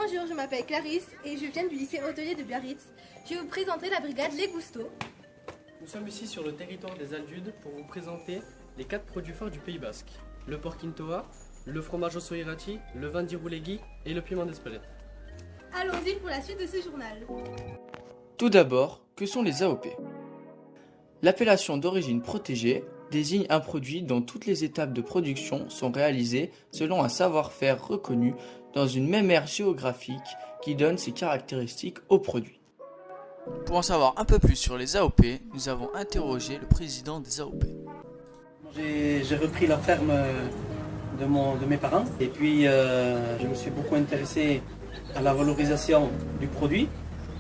Bonjour, je m'appelle Clarisse et je viens du lycée hôtelier de Biarritz. Je vais vous présenter la brigade Les Gustos. Nous sommes ici sur le territoire des Aldudes pour vous présenter les 4 produits phares du Pays Basque. Le porquintoa, le fromage au soirati, le vin d'Irouléguy et le piment d'Espelette. Allons-y pour la suite de ce journal. Tout d'abord, que sont les AOP? L'appellation d'origine protégée désigne un produit dont toutes les étapes de production sont réalisées selon un savoir-faire reconnu dans une même aire géographique qui donne ses caractéristiques au produit. Pour en savoir un peu plus sur les AOP, nous avons interrogé le président des AOP. J'ai repris la ferme de mes parents et puis je me suis beaucoup intéressé à la valorisation du produit,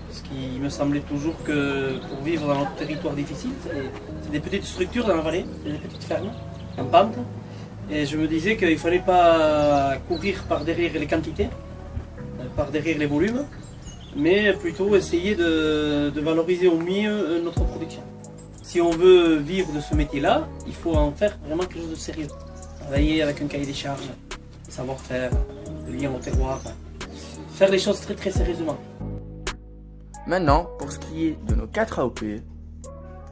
parce qu'il me semblait toujours que pour vivre dans notre territoire difficile, c'est des petites structures dans la vallée, c'est des petites fermes en pente, et je me disais qu'il ne fallait pas courir par derrière les quantités, par derrière les volumes, mais plutôt essayer de valoriser au mieux notre production. Si on veut vivre de ce métier-là, il faut en faire vraiment quelque chose de sérieux. Travailler avec un cahier des charges, savoir-faire, le lien au terroir, faire les choses très très sérieusement. Maintenant, pour ce qui est de nos 4 AOP,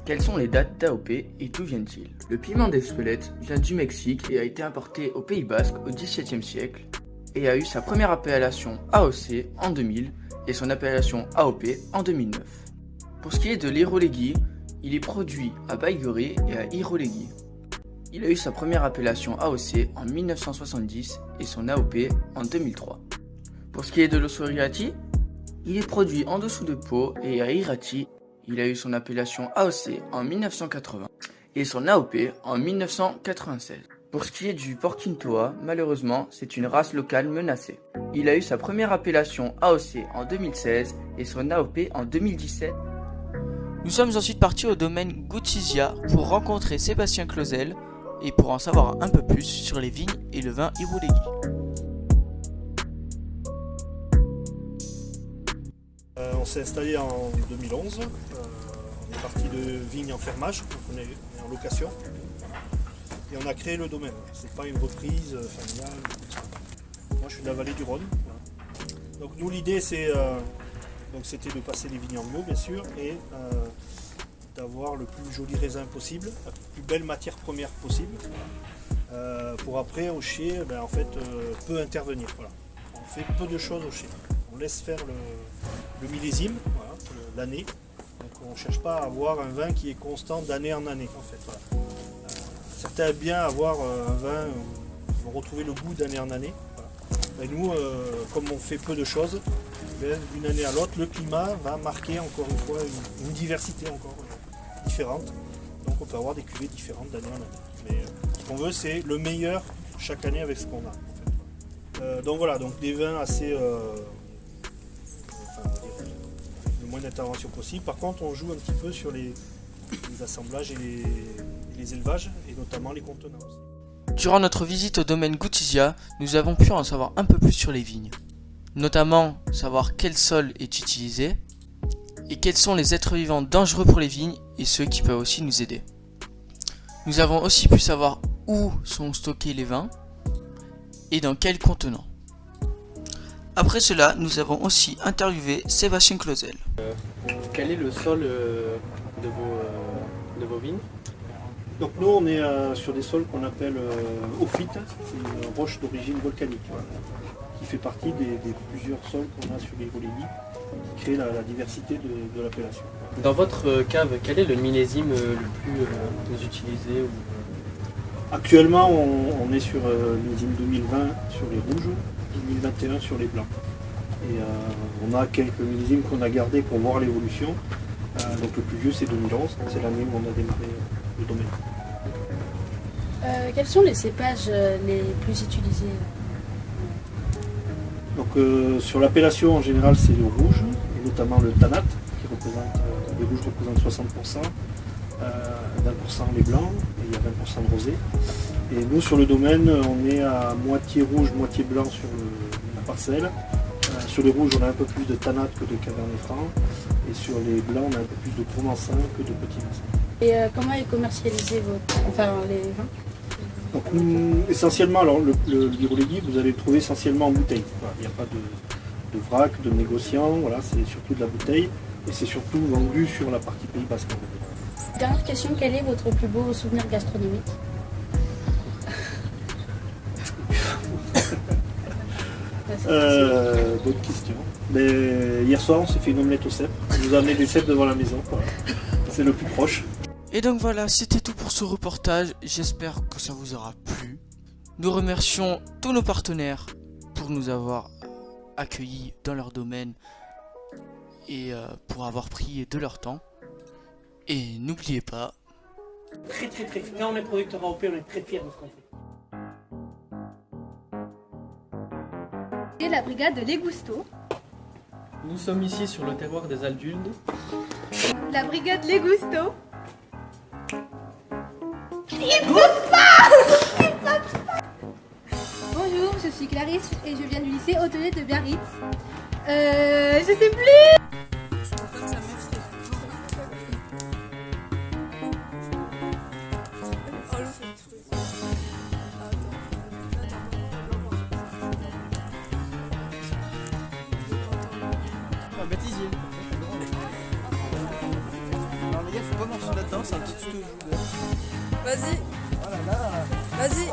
quelles sont les dates d'AOP et d'où viennent-ils? Le piment d'Espelette vient du Mexique et a été importé au Pays Basque au XVIIe siècle et a eu sa première appellation AOC en 2000 et son appellation AOP en 2009. Pour ce qui est de l'Irouléguy, il est produit à Baïgoré et à Irouléguy. Il a eu sa première appellation AOC en 1970 et son AOP en 2003. Pour ce qui est de l'Ossorirati, il est produit en dessous de Pau et à Irati. Il a eu son appellation AOC en 1980 et son AOP en 1996. Pour ce qui est du porquintoa, malheureusement, c'est une race locale menacée. Il a eu sa première appellation AOC en 2016 et son AOP en 2017. Nous sommes ensuite partis au domaine Goutizia pour rencontrer Sébastien Clausel et pour en savoir un peu plus sur les vignes et le vin Irouléguy. On s'est installé en 2011, on est parti de vignes en fermage, donc on est en location, et on a créé le domaine. C'est pas une reprise familiale. Moi je suis de la vallée du Rhône. Donc nous l'idée c'était de passer les vignes en bio bien sûr, et d'avoir le plus joli raisin possible, la plus belle matière première possible, pour après au chai peu intervenir. Voilà. On fait peu de choses au chai. On laisse faire le millésime, voilà, l'année. Donc on ne cherche pas à avoir un vin qui est constant d'année en année. En fait, voilà. Certains aiment bien avoir un vin où on va retrouver le goût d'année en année. Voilà. Et nous, comme on fait peu de choses, d'une année à l'autre, le climat va marquer encore une fois une diversité encore différente. Donc on peut avoir des cuvées différentes d'année en année. Mais ce qu'on veut, c'est le meilleur chaque année avec ce qu'on a. En fait. Donc voilà, donc des vins assez... le moins d'intervention possible. Par contre, on joue un petit peu sur les assemblages et les élevages, et notamment les contenants aussi. Durant notre visite au domaine Goutizia, nous avons pu en savoir un peu plus sur les vignes. Notamment savoir quel sol est utilisé et quels sont les êtres vivants dangereux pour les vignes et ceux qui peuvent aussi nous aider. Nous avons aussi pu savoir où sont stockés les vins et dans quels contenants. Après cela, nous avons aussi interviewé Sébastien Clausel. Quel est le sol de vos vignes? Donc nous, on est sur des sols qu'on appelle ophytes, c'est une roche d'origine volcanique, voilà, qui fait partie des plusieurs sols qu'on a sur les Irouléguy, qui créent la diversité de l'appellation. Dans votre cave, quel est le millésime le plus utilisé Actuellement, on est sur le millésime 2020 sur les rouges, 2021 sur les blancs. Et on a quelques millésimes qu'on a gardés pour voir l'évolution. Donc le plus vieux c'est 2011, c'est l'année où on a démarré le domaine. Quels sont les cépages les plus utilisés? Donc sur l'appellation en général c'est le rouge, et notamment le tanat, qui représente, les rouges représentent 60%, 20% les blancs, et il y a 20% de rosé. Et nous sur le domaine, on est à moitié rouge, moitié blanc sur la parcelle. Sur les rouges, on a un peu plus de tanat que de cabernet franc, et sur les blancs, on a un peu plus de provençal que de petit vin. Et comment est commercialisé les vins? Donc, essentiellement, alors, l'Irouléguy, vous allez le trouver essentiellement en bouteille. Voilà, il n'y a pas de vrac, de négociants, voilà, c'est surtout de la bouteille et c'est surtout vendu sur la partie Pays Basque. Dernière question, quel est votre plus beau souvenir gastronomique? Bonne question. Mais hier soir, on s'est fait une omelette au cèpe. On nous a amené des cèpes devant la maison. Voilà. C'est le plus proche. Et donc voilà, c'était tout pour ce reportage. J'espère que ça vous aura plu. Nous remercions tous nos partenaires pour nous avoir accueillis dans leur domaine et pour avoir pris de leur temps. Et n'oubliez pas, Très. Quand on est producteur AOP, on est très fiers de ce qu'on fait. Et la brigade de Legusto. Nous sommes ici sur le terroir des Alduldes. La brigade Legusto. Bonjour, je suis Clarisse et je viens du lycée hôtelier de Biarritz. Je sais plus. baptisé. Alors les gars, faut pas marcher là-dedans, c'est un petit tuto. Vas-y. Oh là là. Vas-y.